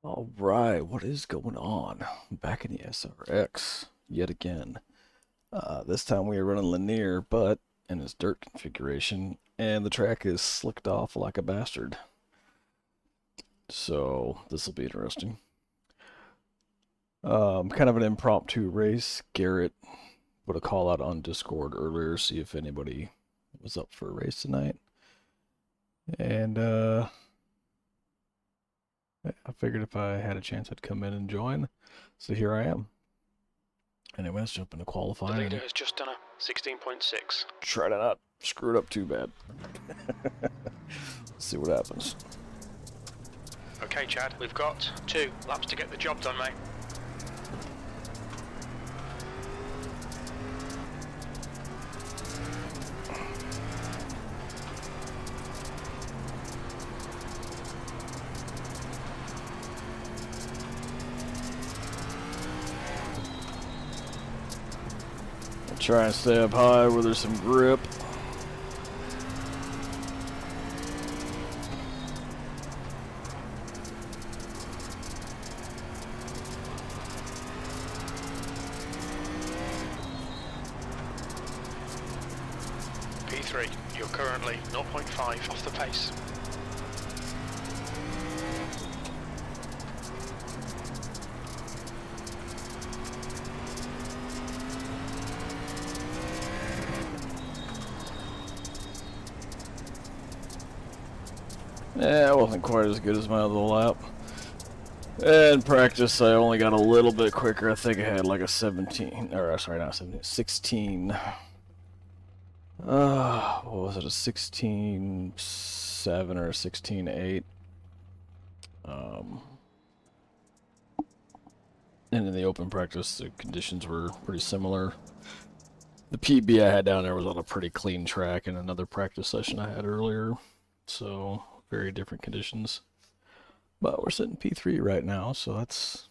All right, what is going on? I'm back in the SRX yet again. This time we are running Lanier, but in its dirt configuration, and the track is slicked off like a bastard. So this will be interesting. Kind of an impromptu race. Garrett put a call out on Discord earlier, see if anybody was up for a race tonight. And I figured if I had a chance, I'd come in and join. So here I am. Anyway, let's jump into qualifying. The leader has just done a 16.6. Try to not screw it up too bad. Let's see what happens. Okay, Chad, we've got 2 laps to get the job done, mate. Try and stay up high where there's some grip. P3, you're currently 0.5 off the pace. Yeah, it wasn't quite as good as my other lap. In practice, I only got a little bit quicker. I think I had like a 17, or sorry, not 17, 16. What was it, a 16.7 or a 16.8? And in the open practice, the conditions were pretty similar. The PB I had down there was on a pretty clean track in another practice session I had earlier. So, very different conditions. But we're sitting P3 right now, so that's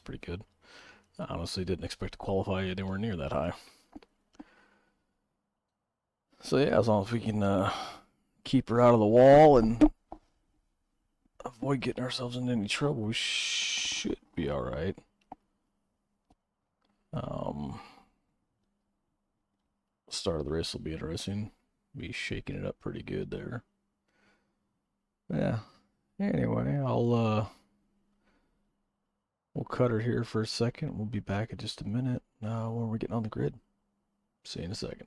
pretty good. I honestly didn't expect to qualify anywhere near that high. So yeah, as long as we can keep her out of the wall and avoid getting ourselves into any trouble, we should be alright. Start of the race will be interesting. Be shaking it up pretty good there. Yeah. Anyway, we'll cut her here for a second. We'll be back in just a minute when we're getting on the grid. See you in a second.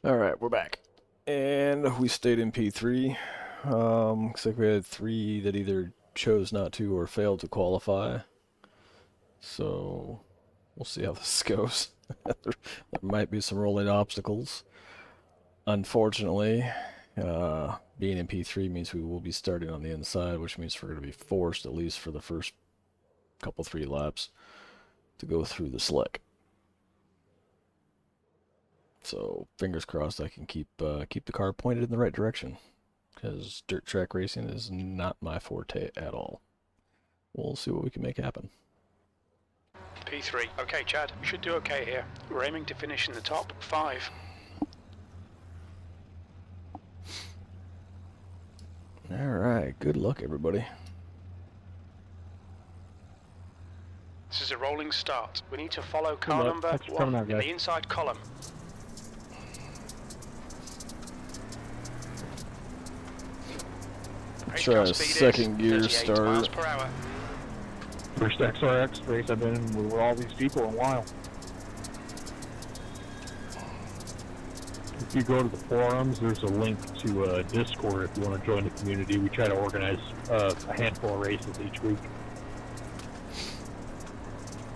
Alright, we're back. And we stayed in P3. Looks like we had 3 that either chose not to or failed to qualify. So, we'll see how this goes. There might be some rolling obstacles. Unfortunately, being in P3 means we will be starting on the inside, which means we're going to be forced, at least for the first couple 3 laps, to go through the slick. So fingers crossed I can keep the car pointed in the right direction, because dirt track racing is not my forte at all. We'll see what we can make happen. P3, okay, Chad, we should do okay here. We're aiming to finish in the top 5. Alright, good luck everybody. This is a rolling start. We need to follow car number 1 in the inside column. Try a second gear start. First SRX race I've been in with all these people in a while. If you go to the forums, there's a link to Discord if you want to join the community. We try to organize a handful of races each week.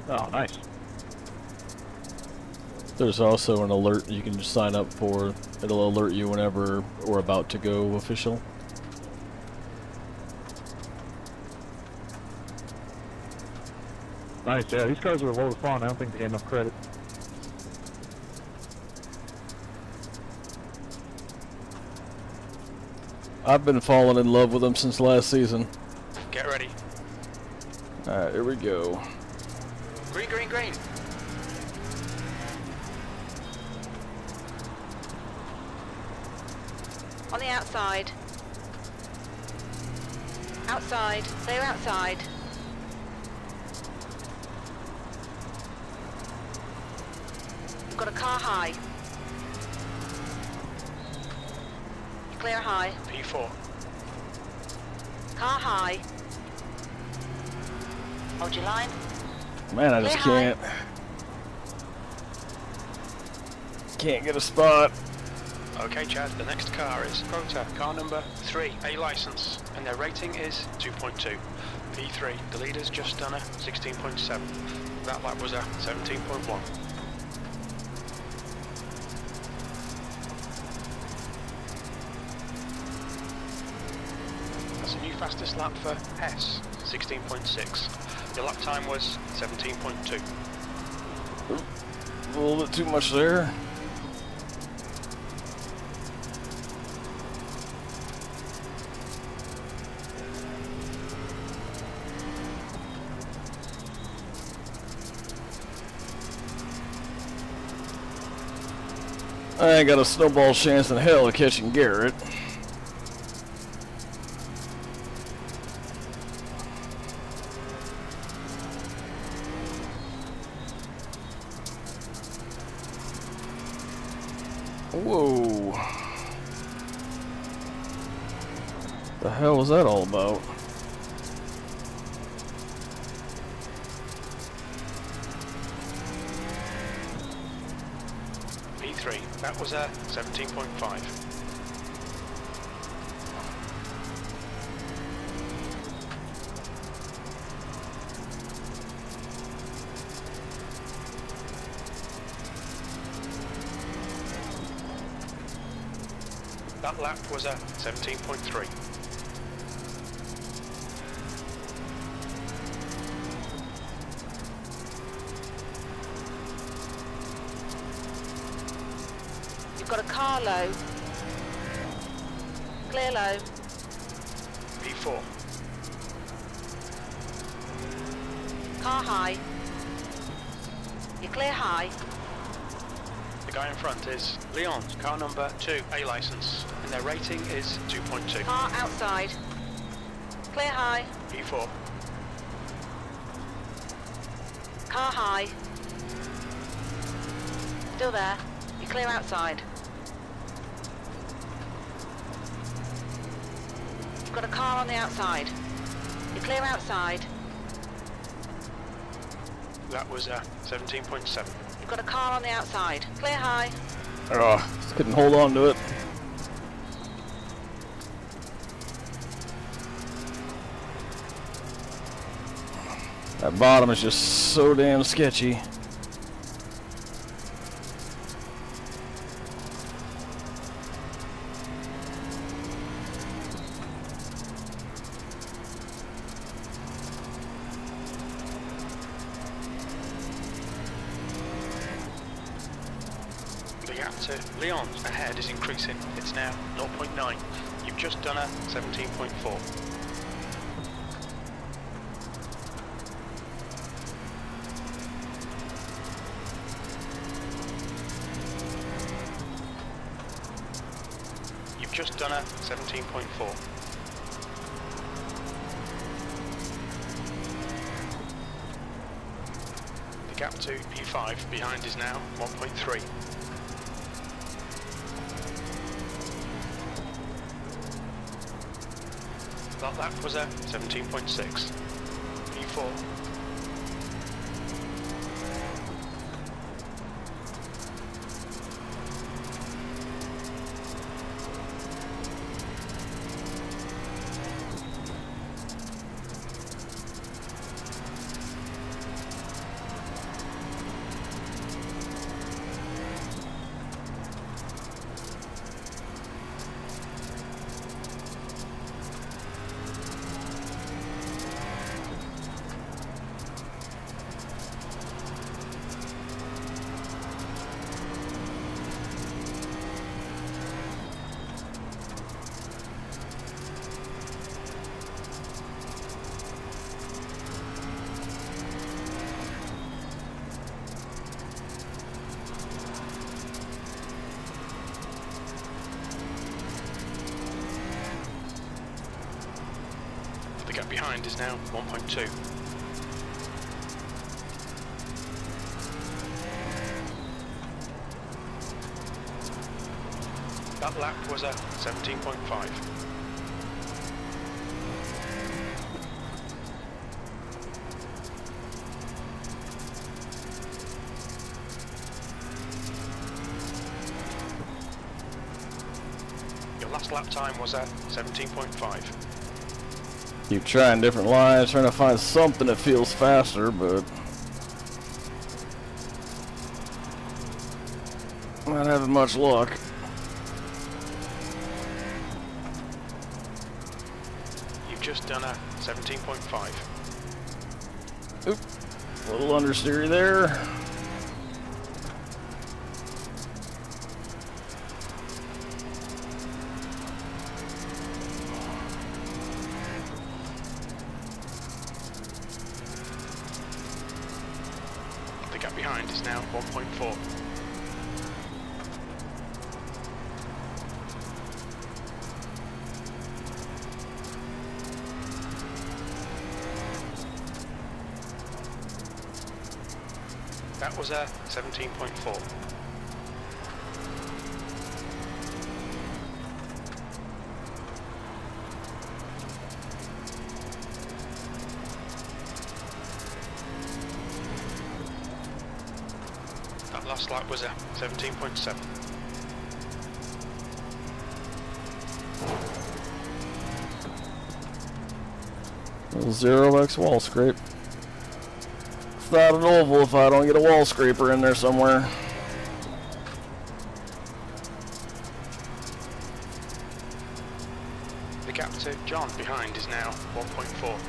Oh, nice. There's also an alert you can sign up for. It'll alert you whenever we're about to go official. Nice, yeah, these cars are a load of fun. I don't think they get enough credit. I've been falling in love with them since last season. Get ready. Alright, here we go. Green, green, green. On the outside. Outside. Clear outside. You've got a car high. Clear high. P4. Car high. Hold your line. Man, I just Clear can't get a spot. Okay, Chad, the next car is Crota, car number 3, A license, and their rating is 2.2. P3, the leader's just done a 16.7. That lap was a 17.1. That's a new fastest lap for S, 16.6. Your lap time was 17.2. A little bit too much there. I ain't got a snowball chance in hell of catching Garrett. Whoa. The hell was that all about? P3, that was a 17.5. That lap was a 17.3. You've got a car low. Clear low. P4. Car high. You clear high. The guy in front is Leon's, car number 2, A license, and their rating is 2.2. Car outside. Clear high. P4. Car high. Still there. You clear outside. You've got a car on the outside. You clear outside. That was a 17.7. You've got a car on the outside. Clear high. Oh, just couldn't hold on to it. That bottom is just so damn sketchy. The gap to Leon's ahead is increasing. It's now 0.9. You've just done a 17.4. You've just done a 17.4. The gap to P5 behind is now 1.3. That lap was a 17.6. P4. The gap behind is now 1.2. That lap was a 17.5. Your last lap time was a 17.5. Keep trying different lines, trying to find something that feels faster, but not having much luck. You've just done a 17.5. Oop, a little understeery there. The gap behind is now 1.4. That was a 17.4. That last lap was a 17.7. Little 0x wall scrape. It's not an oval if I don't get a wall scraper in there somewhere. The gap to John behind is now 1.4.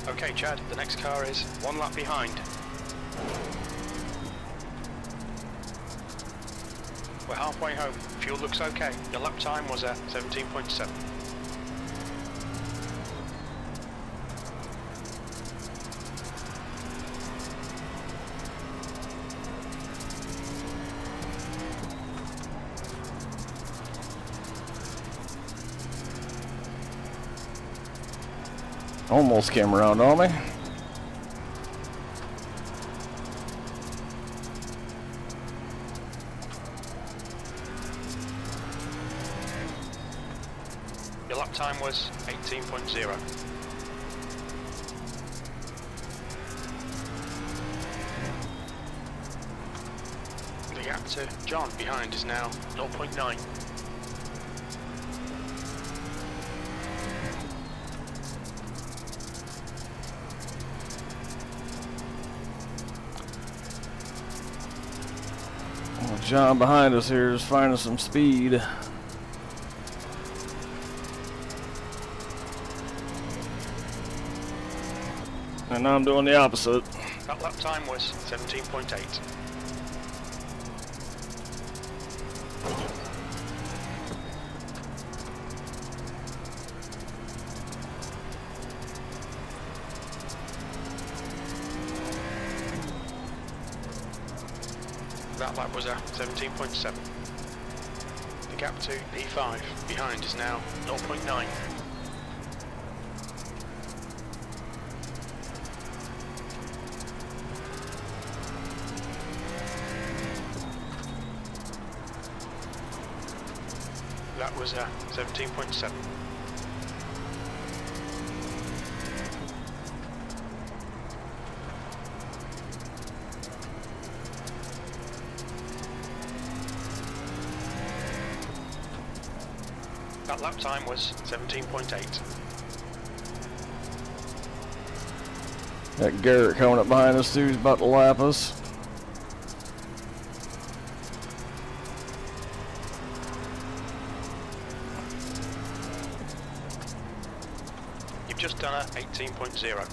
Okay, Chad, the next car is one lap behind. We're halfway home. Fuel looks okay. Your lap time was at 17.7. Almost came around on me. Your lap time was 18.0. The gap to John behind is now 0.9. John behind us here is finding some speed. And now I'm doing the opposite. That lap time was 17.8. That lap was a 17.7. The gap to P5 behind is now 0.9. That was a 17.7. That lap time was 17.8. That Garrett coming up behind us too, he's about to lap us. You've just done a 18.0.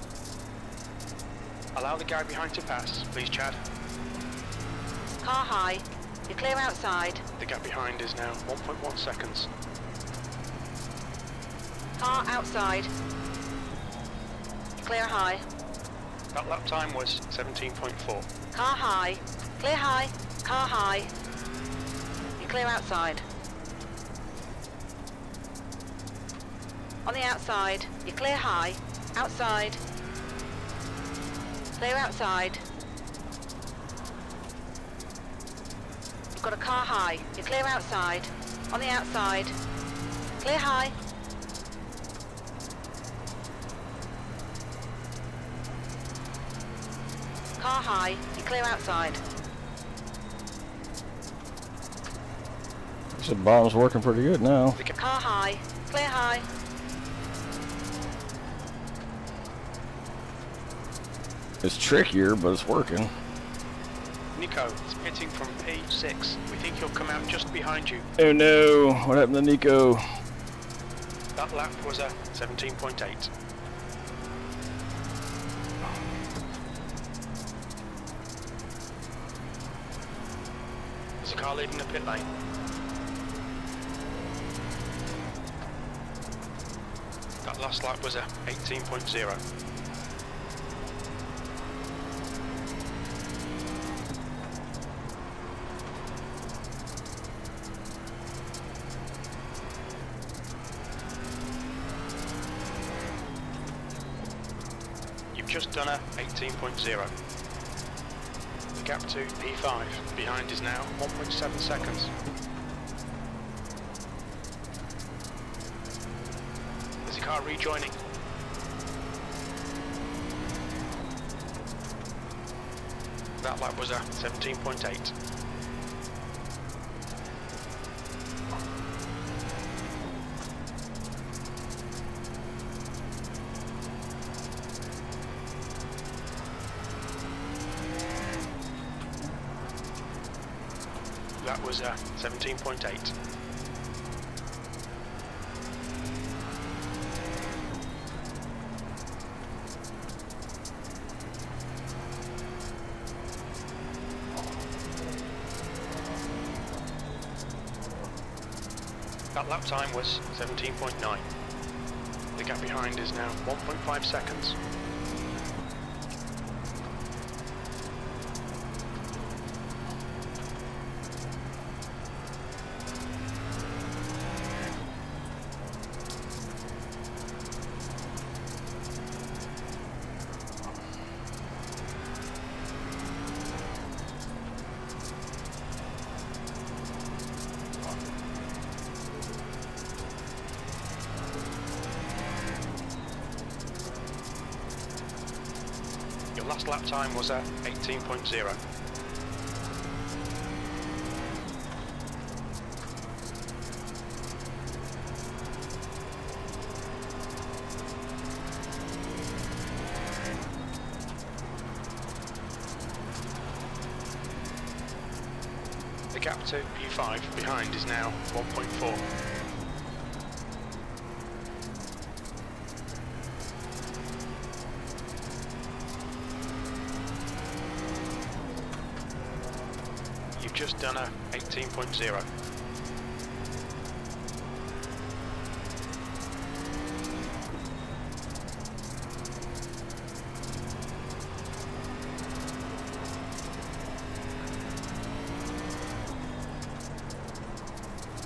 Allow the guy behind to pass, please, Chad. Car high. You're clear outside. The gap behind is now 1.1 seconds. Car outside. Clear high. That lap time was 17.4. Car high. Clear high. Car high. You're clear outside. On the outside. You're clear high. Outside. Clear outside. You've got a car high. You're clear outside. On the outside. Clear high. Car high. You're clear outside. So the bomb's working pretty good now. Car high. Clear high. It's trickier, but it's working. Nico is pitting from P6. We think he'll come out just behind you. Oh no, what happened to Nico? That lap was a 17.8. There's a car leaving the pit lane. That last lap was a 18.0. You've just done a 18.0. The gap to P5 behind is now 1.7 seconds. There's a car rejoining. That lap was a 17.8. That was a 17.8. That lap time was 17.9. The gap behind is now 1.5 seconds. Your last lap time was at 18.0. The gap to P5 behind is now 1.4. You've just done a 18.0.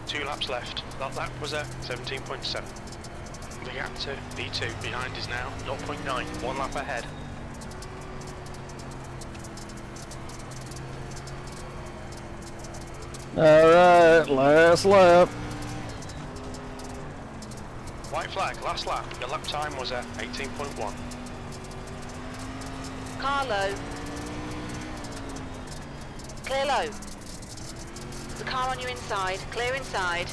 Two laps left. That lap was a 17.7. The gap to P2 behind is now 0.9. One lap ahead. Alright, last lap. White flag, last lap. Your lap time was at 18.1. Car low. Clear low. The car on your inside. Clear inside.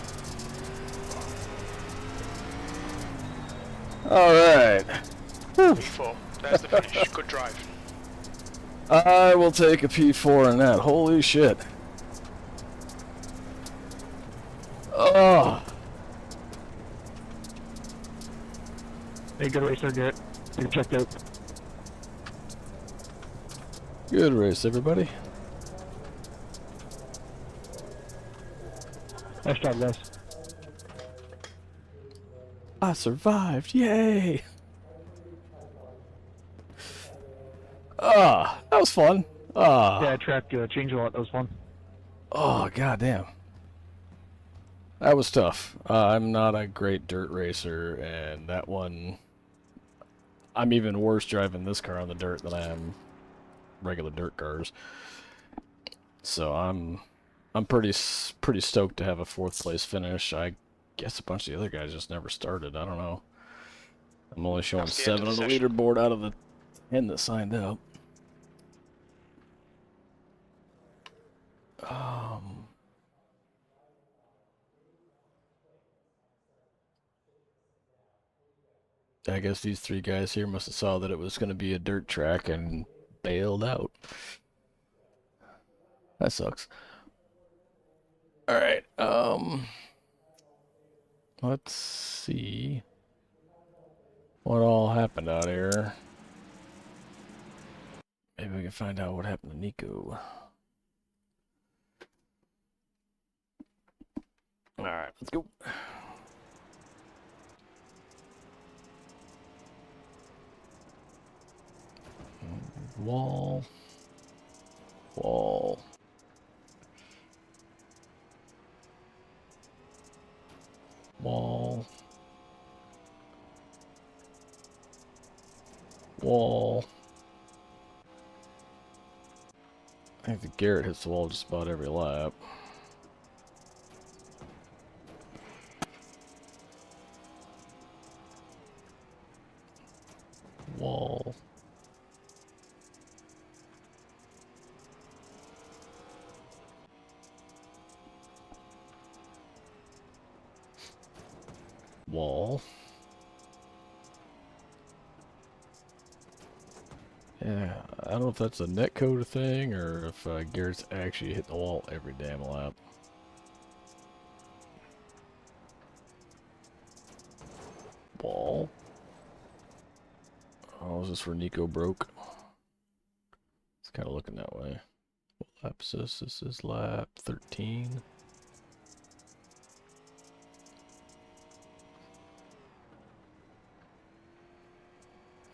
Alright. P4. There's the finish. Good drive. I will take a P4 in that. Holy shit. Oh. Hey, good racer, Garrett. You checked out. Good race, everybody. Nice job, guys. I survived. Yay. Ah, that was fun. Ah. Yeah, track changed a lot. That was fun. Oh, goddamn. That was tough. I'm not a great dirt racer, and that one, I'm even worse driving this car on the dirt than I am regular dirt cars. So I'm pretty stoked to have a fourth place finish. I guess a bunch of the other guys just never started. I don't know. I'm only showing That's the end of 7 the on the session. leaderboard out of the 10 that signed up. Um, I guess these 3 guys here must have saw that it was going to be a dirt track and bailed out. That sucks. All right. Let's see what all happened out here. Maybe we can find out what happened to Nico. All right, let's go. Wall. Wall. Wall. Wall. I think the Garrett hits the wall just about every lap. Wall. Wall. Yeah, I don't know if that's a netcode thing or if Garrett's actually hitting the wall every damn lap. Wall. Oh, is this where Nico broke? It's kind of looking that way. What lap is this? This is lap 13.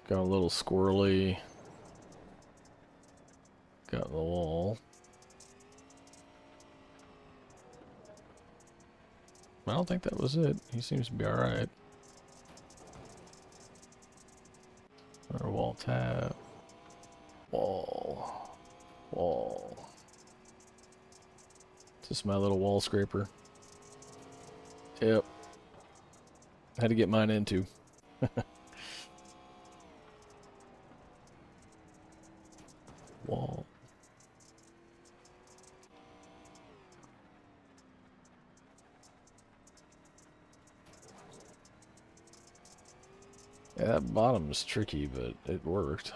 Got a little squirrely. Got in the wall. I don't think that was it. He seems to be alright. Another wall tap. Wall. Wall. Just my little wall scraper. Yep. Had to get mine into. Wall. Yeah, that bottom is tricky, but it worked.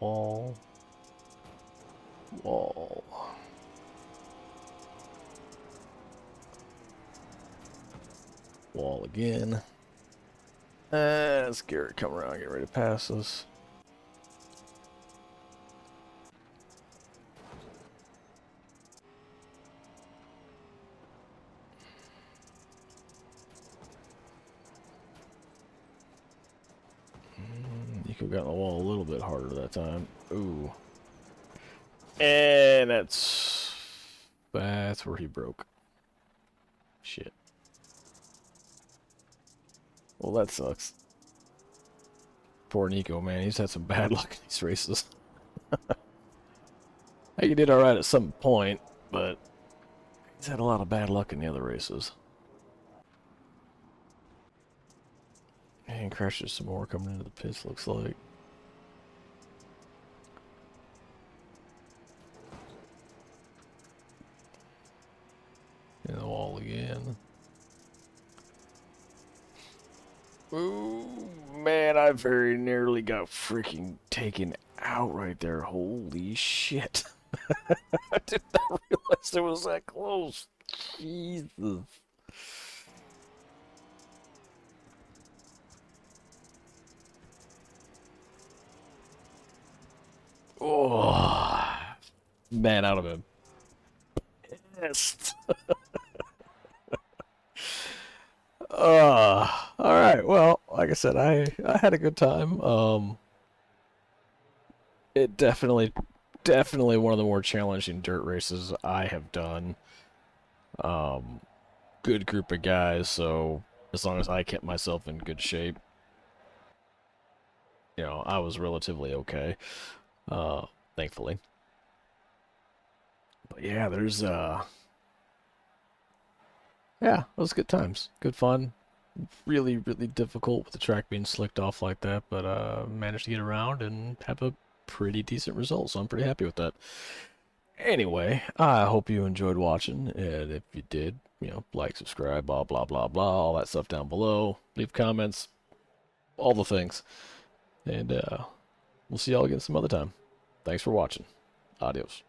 Wall. Wall. Wall again. Let's Garrett come around, get ready to pass us. Nico got in the wall a little bit harder that time. Ooh. And that's where he broke. Shit. Well, that sucks. Poor Nico, man. He's had some bad luck in these races. He did alright at some point, but he's had a lot of bad luck in the other races. And crashes some more coming into the pits, looks like. In the wall again. Ooh, man, I very nearly got freaking taken out right there. Holy shit. I did not realize it was that close. Jesus. Oh, man, out of him. Pissed. All right. Well, like I said, I had a good time. It definitely one of the more challenging dirt races I have done. Um, Good group of guys, so as long as I kept myself in good shape, I was relatively okay. Thankfully. But yeah, yeah, it was good times, good fun. Really, really difficult with the track being slicked off like that, but managed to get around and have a pretty decent result, so I'm pretty happy with that. Anyway, I hope you enjoyed watching, and if you did, like, subscribe, blah, blah, blah, blah, all that stuff down below. Leave comments, all the things. And we'll see y'all again some other time. Thanks for watching. Adios.